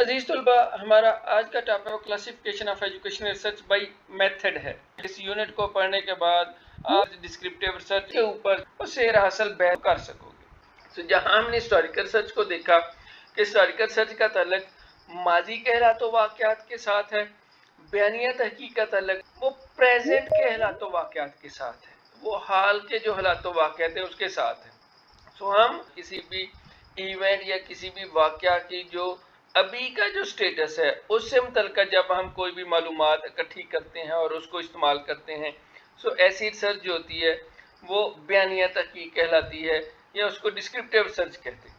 अजीज तलबा, हमारा आज का topic classification of education research by method है। इस यूनिट को पढ़ने के बाद आप डिस्क्रिप्टिव रिसर्च के ऊपर शेर हासिल बैन कर सकोगे। तो जहां हमने हिस्टोरिकल रिसर्च को देखा कि हिस्टोरिकल रिसर्च का ताल्लुक माजी कहलातो वाक़यात के साथ है, बयानिया तहकीक का ताल्लुक वो प्रेजेंट कहलातो वाक़यात के साथ है, वो हाल के जो हालातो वाक़यात है उसके साथ है। सो हम किसी भी इवेंट या किसी भी वाक़या की जो अभी का जो स्टेटस है उससे मुतल्लिक़ जब हम कोई भी मालूमात इकट्ठी करते हैं और उसको इस्तेमाल करते हैं, सो ऐसी रिसर्च जो होती है वो बयानिया तहकीक कहलाती है या उसको डिस्क्रिप्टिव रिसर्च कहते हैं।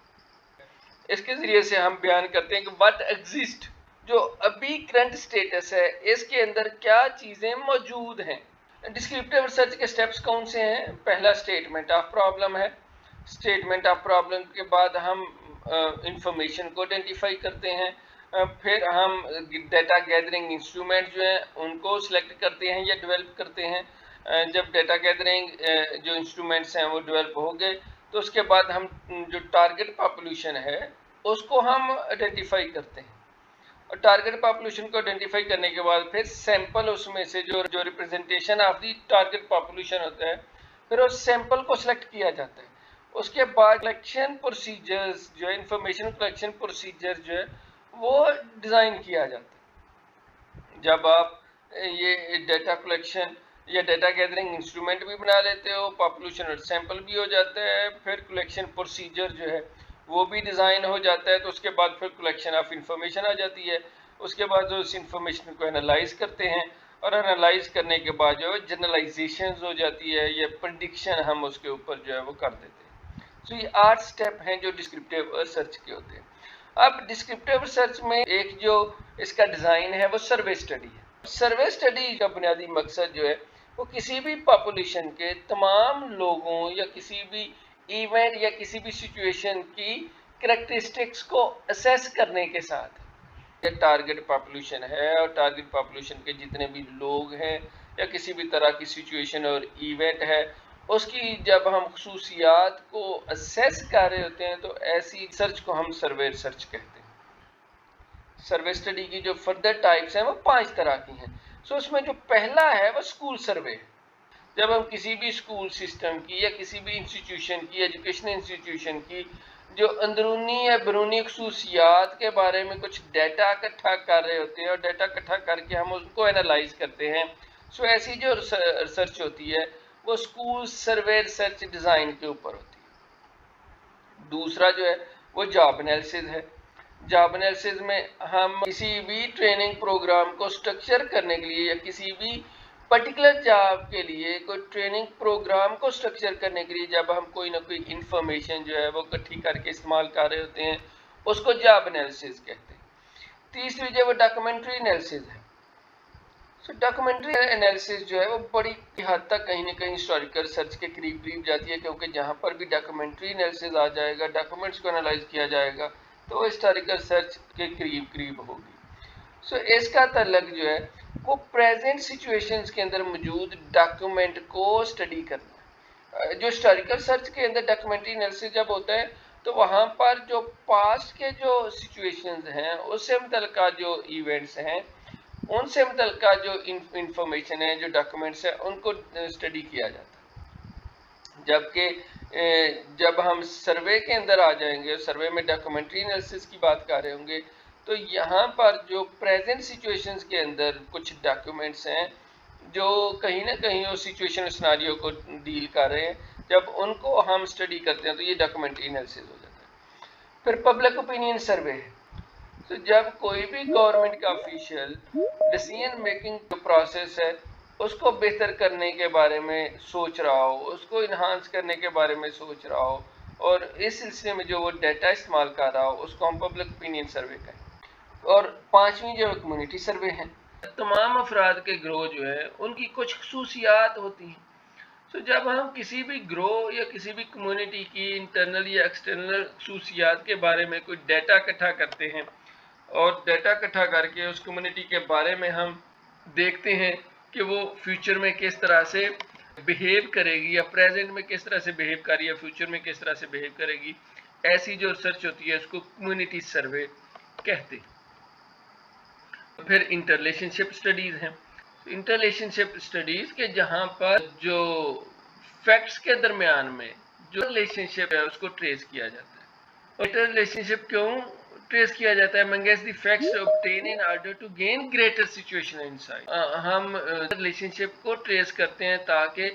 इसके ज़रिए से हम बयान करते हैं कि व्हाट एग्जिस्ट, जो अभी करंट स्टेटस है इसके अंदर क्या चीज़ें मौजूद हैं। डिस्क्रिप्टिव रिसर्च के स्टेप्स कौन से हैं? पहला स्टेटमेंट ऑफ प्रॉब्लम है। स्टेटमेंट ऑफ प्रॉब्लम के बाद हम इंफॉर्मेशन को आइडेंटिफाई करते हैं, फिर हम डेटा गैदरिंग इंस्ट्रूमेंट जो हैं उनको सिलेक्ट करते हैं या डेवलप करते हैं। जब डेटा गैदरिंग जो इंस्ट्रूमेंट्स हैं वो डेवलप हो गए तो उसके बाद हम जो टारगेट पॉपुलेशन है उसको हम आइडेंटिफाई करते हैं, और टारगेट पॉपुलेशन को आइडेंटिफाई करने के बाद फिर सैंपल उसमें से जो representation of the target population होता है फिर उस सैंपल को सिलेक्ट किया जाता है। उसके बाद कलेक्शन प्रोसीजर्स जो है, इंफॉर्मेशन कलेक्शन प्रोसीजर जो है वो डिज़ाइन किया जाता है। जब आप ये डेटा कलेक्शन या डेटा गैदरिंग इंस्ट्रूमेंट भी बना लेते हो, पॉपुलेशन और सैंपल भी हो जाता है, फिर कलेक्शन प्रोसीजर जो है वो भी डिज़ाइन हो जाता है, तो उसके बाद फिर कलेक्शन ऑफ इंफॉर्मेशन आ जाती है। उसके बाद जो उस इंफॉर्मेशन को एनालाइज करते हैं और एनालाइज करने के बाद जो है जनरलाइजेशन हो जाती है या प्रेडिक्शन हम उसके ऊपर जो है वो कर देते हैं। तो ये 8 स्टेप हैं जो डिस्क्रिप्टिव रिसर्च के होते हैं। अब डिस्क्रिप्टिव रिसर्च में एक जो इसका डिज़ाइन है वो सर्वे स्टडी है। सर्वे स्टडी का बुनियादी मकसद जो है वो किसी भी पॉपुलेशन के तमाम लोगों या किसी भी इवेंट या किसी भी सिचुएशन की कैरेक्टरिस्टिक्स को असेस करने के साथ, टारगेट पॉपुलेशन है और टारगेट पॉपुलेशन के जितने भी लोग हैं या किसी भी तरह की सिचुएशन और इवेंट है उसकी जब हम खसूसियात को असेस कर रहे होते हैं तो ऐसी रिसर्च को हम सर्वे रिसर्च कहते हैं। सर्वे स्टडी की जो फर्दर टाइप्स हैं वो 5 तरह की हैं। सो उसमें जो पहला है वो स्कूल सर्वे है। जब हम किसी भी स्कूल सिस्टम की या किसी भी इंस्टीट्यूशन की, एजुकेशन इंस्टीट्यूशन की जो अंदरूनी या बैरूनी खसूसियात के बारे में कुछ डेटा इकट्ठा कर रहे होते हैं और डेटा इकट्ठा करके हम उसको एनालाइज करते हैं, सो ऐसी जो रिसर्च होती है वो स्कूल सर्वे रिसर्च डिज़ाइन के ऊपर होती है। दूसरा जो है वो जॉब एनालिसिस है। जॉब एनालिसिस में हम किसी भी ट्रेनिंग प्रोग्राम को स्ट्रक्चर करने के लिए या किसी भी पर्टिकुलर जॉब के लिए कोई ट्रेनिंग प्रोग्राम को स्ट्रक्चर करने के लिए जब हम कोई ना कोई इंफॉर्मेशन जो है वो इकट्ठी करके इस्तेमाल कर रहे होते हैं उसको जॉब एनालिसिस कहते हैं। तीसरी जो वो डॉक्यूमेंट्री एनालिसिस है। सो डॉक्यूमेंट्री एनालिसिस जो है वो बड़ी हद तक कहीं ना कहीं हिस्टोरिकल रिसर्च के करीब करीब जाती है, क्योंकि जहाँ पर भी डॉक्यूमेंट्री एनालिसिस आ जाएगा, डॉक्यूमेंट्स को एनालाइज किया जाएगा तो वो हिस्टोरिकल रिसर्च के करीब करीब होगी। सो इसका ताल्लुक जो है वो प्रेजेंट सिचुएशंस के अंदर मौजूद डॉक्यूमेंट को स्टडी करना है। जो हिस्टोरिकल रिसर्च के अंदर डॉक्यूमेंट्री एनालिसिस जब होता है तो वहाँ पर जो पास्ट के जो सिचुएशंस हैं उससे मुतल्लिका जो इवेंट्स हैं उनसे मुतल्लिका जो इंफॉर्मेशन है, जो डॉक्यूमेंट्स हैं उनको स्टडी किया जाता है। जबकि जब हम सर्वे के अंदर आ जाएंगे, सर्वे में डॉक्यूमेंट्री एनालिसिस की बात कर रहे होंगे, तो यहाँ पर जो प्रेजेंट सिचुएशंस के अंदर कुछ डॉक्यूमेंट्स हैं जो कहीं ना कहीं उस सिचुएशन सिनारियो को डील कर रहे हैं, जब उनको हम स्टडी करते हैं तो ये डॉक्यूमेंट्री एनालिसिस हो जाता है। फिर पब्लिक ओपिनियन सर्वे है। तो जब कोई भी गवर्नमेंट का ऑफिशियल डिसीजन मेकिंग जो प्रोसेस है उसको बेहतर करने के बारे में सोच रहा हो, उसको इन्हांस करने के बारे में सोच रहा हो और इस सिलसिले में जो वो डेटा इस्तेमाल कर रहा हो उसको हम पब्लिक ओपिनियन सर्वे कहें। और पांचवी जो कम्युनिटी सर्वे है, तमाम अफराद के ग्रोह जो है उनकी कुछ खसूसियात होती हैं। तो जब हम किसी भी ग्रोह या किसी भी कम्युनिटी की इंटरनल या एक्सटर्नल खसूसियात के बारे में कोई डेटा इकट्ठा करते हैं और डेटा इकट्ठा करके उस कम्युनिटी के बारे में हम देखते हैं कि वो फ्यूचर में किस तरह से बिहेव करेगी या प्रेजेंट में किस तरह से बिहेव कर रही है, फ्यूचर में किस तरह से बिहेव करेगी, ऐसी जो रिसर्च होती है उसको कम्युनिटी सर्वे कहते हैं। پھر انٹر ریلیشنشپ اسٹڈیز ہیں. انٹر ریلیشنشپ اسٹڈیز کے جہاں پر جو فیکٹس کے درمیان میں جو ریلیشنشپ ہے اس کو ٹریس کیا جاتا ہے. اور انٹر ریلیشنشپ کیوں ٹریس کیا جاتا ہے؟ amongst the facts obtained in order to gain greater situational insight. ہم ریلیشنشپ کو ٹریس کرتے ہیں تاکہ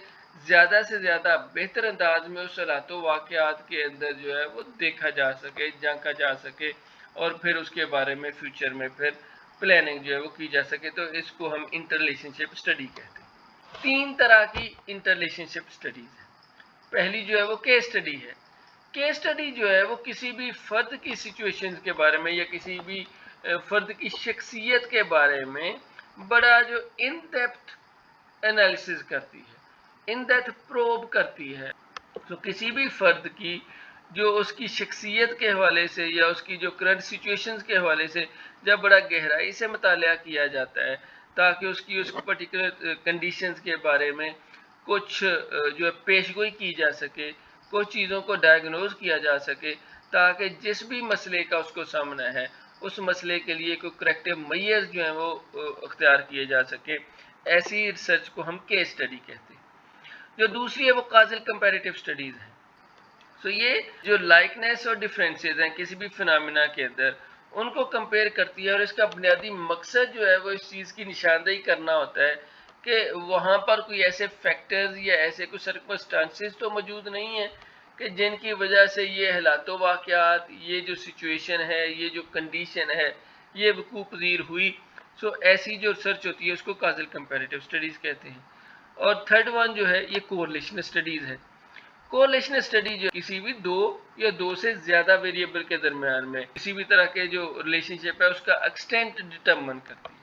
زیادہ سے زیادہ بہتر انداز میں اس حالات و واقعات کے اندر جو ہے وہ دیکھا جا سکے، جانکا جا سکے، اور پھر اس کے بارے میں فیوچر میں پھر پلاننگ جو ہے وہ کی جا سکے. تو اس کو ہم انٹر ریلیشنشپ اسٹڈی کہتے ہیں. 3 طرح کی انٹر ریلیشنشپ اسٹڈیز ہیں. پہلی جو ہے وہ کیس اسٹڈی ہے. کیس اسٹڈی جو ہے وہ کسی بھی فرد کی سچویشن کے بارے میں یا کسی بھی فرد کی شخصیت کے بارے میں بڑا جو ان ڈیپتھ انالیسز کرتی ہے، ان ڈیپتھ پروب کرتی ہے. تو کسی بھی فرد کی جو اس کی شخصیت کے حوالے سے یا اس کی جو کرنٹ سچویشنز کے حوالے سے جب بڑا گہرائی سے مطالعہ کیا جاتا ہے تاکہ اس کی اس پرٹیکولر کنڈیشنز کے بارے میں کچھ جو ہے پیش گوئی کی جا سکے، کچھ چیزوں کو ڈائگنوز کیا جا سکے تاکہ جس بھی مسئلے کا اس کو سامنا ہے اس مسئلے کے لیے کوئی کریکٹیو میئرز جو ہیں وہ اختیار کیے جا سکے. ایسی ریسرچ کو ہم کیس اسٹڈی کہتے ہیں. جو دوسری ہے وہ کازل کمپیریٹیو اسٹڈیز ہیں. سو یہ جو لائکنیس اور ڈفرینسز ہیں کسی بھی فنامنا کے اندر ان کو کمپیئر کرتی ہے، اور اس کا بنیادی مقصد جو ہے وہ اس چیز کی نشاندہی کرنا ہوتا ہے کہ وہاں پر کوئی ایسے فیکٹرز یا ایسے کوئی سرکمسٹانسز تو موجود نہیں ہیں کہ جن کی وجہ سے یہ حالات و واقعات، یہ جو سچویشن ہے، یہ جو کنڈیشن ہے، یہ وقوع پذیر ہوئی. سو ایسی جو ریسرچ ہوتی ہے اس کو کازل کمپیریٹیو اسٹڈیز کہتے ہیں. اور تھرڈ ون جو ہے یہ کوریلیشن اسٹڈیز ہے. کوریلیشن اسٹڈی جو کسی بھی 2 یا 2 سے زیادہ ویریبل کے درمیان میں کسی بھی طرح کے جو ریلیشن شپ ہے اس کا ایکسٹینٹ ڈٹرمن کرتی ہے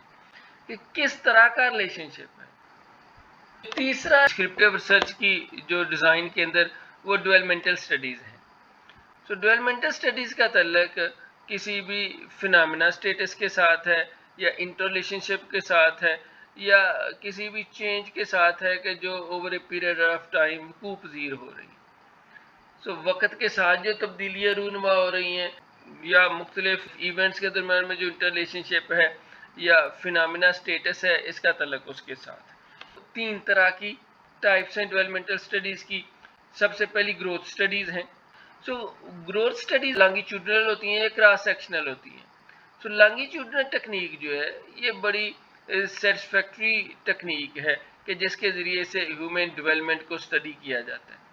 کہ کس طرح کا ریلیشن شپ ہے. تیسرا ڈسکرپٹیو ریسرچ کی جو ڈیزائن کے اندر وہ ڈیولپمنٹل اسٹڈیز ہیں. سو ڈیولپمنٹل اسٹڈیز کا تعلق کسی بھی فنامنا اسٹیٹس کے ساتھ ہے یا انٹر ریلیشن شپ کے ساتھ ہے یا کسی بھی چینج کے ساتھ ہے کہ جو over a period of time وقوع پذیر ہو رہی. سو وقت کے ساتھ جو تبدیلیاں رونما ہو رہی ہیں یا مختلف ایونٹس کے درمیان میں جو انٹر ریلیشن شپ ہے یا فنامنا اسٹیٹس ہے اس کا تعلق اس کے ساتھ. 3 طرح کی ٹائپس ہیں ڈیولپمنٹل اسٹڈیز کی. سب سے پہلی گروتھ اسٹڈیز ہیں. سو گروتھ اسٹڈیز لانگیٹیوڈنل ہوتی ہیں یا کراس سیکشنل ہوتی ہیں. سو لانگیٹیوڈنل ٹیکنیک جو ہے یہ بڑی سیٹسفیکٹری ٹیکنیک ہے کہ جس کے ذریعے سے ہیومن ڈیولپمنٹ کو اسٹڈی کیا جاتا ہے.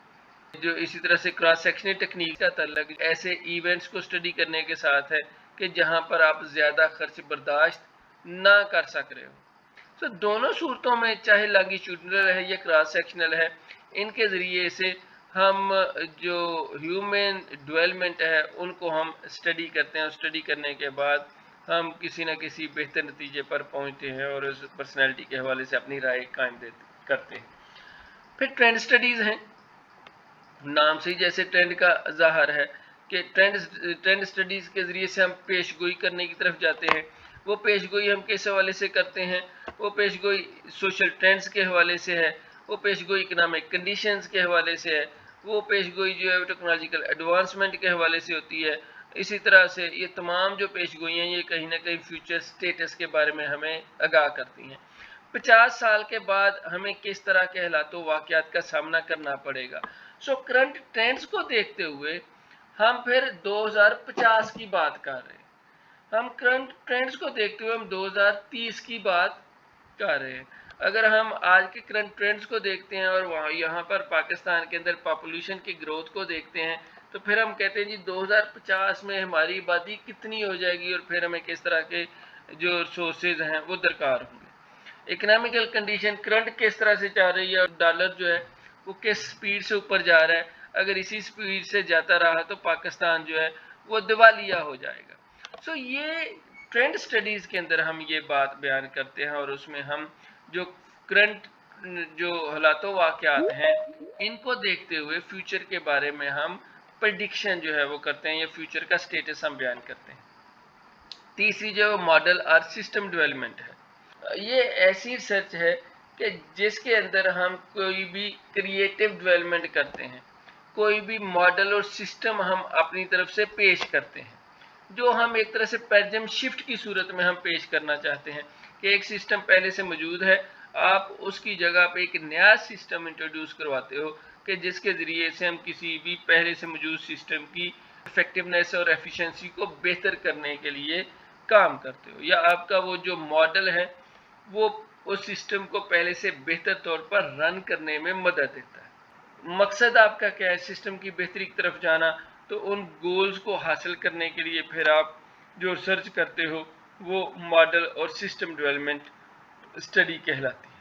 جو اسی طرح سے کراس سیکشنل ٹیکنیک کا تعلق ایسے ایونٹس کو اسٹڈی کرنے کے ساتھ ہے کہ جہاں پر آپ زیادہ خرچ برداشت نہ کر سک رہے ہو. تو دونوں صورتوں میں چاہے لانگیٹیوڈنل ہے یا کراس سیکشنل ہے ان کے ذریعے سے ہم جو ہیومن ڈیولپمنٹ ہے ان کو ہم اسٹڈی کرتے ہیں. اسٹڈی کرنے کے بعد ہم کسی نہ کسی بہتر نتیجے پر پہنچتے ہیں اور اس پرسنالٹی کے حوالے سے اپنی رائے قائم کرتے ہیں. پھر ٹرینڈ اسٹڈیز ہیں. نام سے جیسے ٹرینڈ کا ظاہر ہے کہ ٹرینڈ اسٹڈیز کے ذریعے سے ہم پیش گوئی کرنے کی طرف جاتے ہیں. وہ پیش گوئی ہم کس حوالے سے کرتے ہیں؟ وہ پیش گوئی سوشل ٹرینڈز کے حوالے سے ہے، وہ پیش گوئی اکنامک کنڈیشنز کے حوالے سے ہے، وہ پیش گوئی جو ہے ٹیکنالوجیکل ایڈوانسمنٹ کے حوالے سے ہوتی ہے. اسی طرح سے یہ تمام جو پیش گوئیاں یہ کہیں نہ کہیں فیوچر سٹیٹس کے بارے میں ہمیں آگاہ کرتی ہیں. 50 سال کے بعد ہمیں کس طرح کے حالات و واقعات کا سامنا کرنا پڑے گا. سو کرنٹ ٹرینڈز کو دیکھتے ہوئے ہم پھر 2050 کی بات کر رہے ہیں. ہم کرنٹ ٹرینڈز کو دیکھتے ہوئے ہم 2030 کی بات کر رہے ہیں. اگر ہم آج کے کرنٹ ٹرینڈز کو دیکھتے ہیں اور یہاں پر پاکستان کے اندر پاپولیشن کی گروتھ کو دیکھتے ہیں تو پھر ہم کہتے ہیں جی 2050 میں ہماری آبادی کتنی ہو جائے گی اور پھر ہمیں کس طرح کے جو ریسورسز ہیں وہ درکار ہوں گے. اکنامیکل کنڈیشن کرنٹ کس طرح سے چاہ رہی ہے اور ڈالر جو ہے وہ کس سپیڈ سے اوپر جا رہا ہے. اگر اسی سپیڈ سے جاتا رہا تو پاکستان جو ہے وہ دیوالیہ ہو جائے گا. سو یہ ٹرینڈ سٹڈیز کے اندر ہم یہ بات بیان کرتے ہیں اور اس میں ہم جو کرنٹ جو حالات و واقعات ہیں ان کو دیکھتے ہوئے فیوچر کے بارے میں ہم پریڈکشن جو ہے وہ کرتے ہیں یا فیوچر کا سٹیٹس ہم بیان کرتے ہیں. تیسری جو ماڈل اور سسٹم ڈیولپمنٹ ہے. یہ ایسی ریسرچ ہے کہ جس کے اندر ہم کوئی بھی کریٹیو ڈیولپمنٹ کرتے ہیں، کوئی بھی ماڈل اور سسٹم ہم اپنی طرف سے پیش کرتے ہیں. जो हम एक तरह से पैराडिग्म शिफ्ट की सूरत में हम पेश करना चाहते हैं कि एक सिस्टम पहले से मौजूद है, आप उसकी जगह पे एक नया सिस्टम इंट्रोड्यूस करवाते हो कि जिसके ज़रिए से हम किसी भी पहले से मौजूद सिस्टम की इफेक्टिवनेस और एफिशिएंसी को बेहतर करने के लिए काम करते हो, या आपका वो जो मॉडल है वो उस सिस्टम को पहले से बेहतर तौर पर रन करने में मदद देता है। मकसद आपका क्या है? सिस्टम की बेहतरी की तरफ जाना। तो उन गोल्स को हासिल करने के लिए फिर आप जो रिसर्च करते हो वो मॉडल और सिस्टम डेवलपमेंट स्टडी कहलाती है।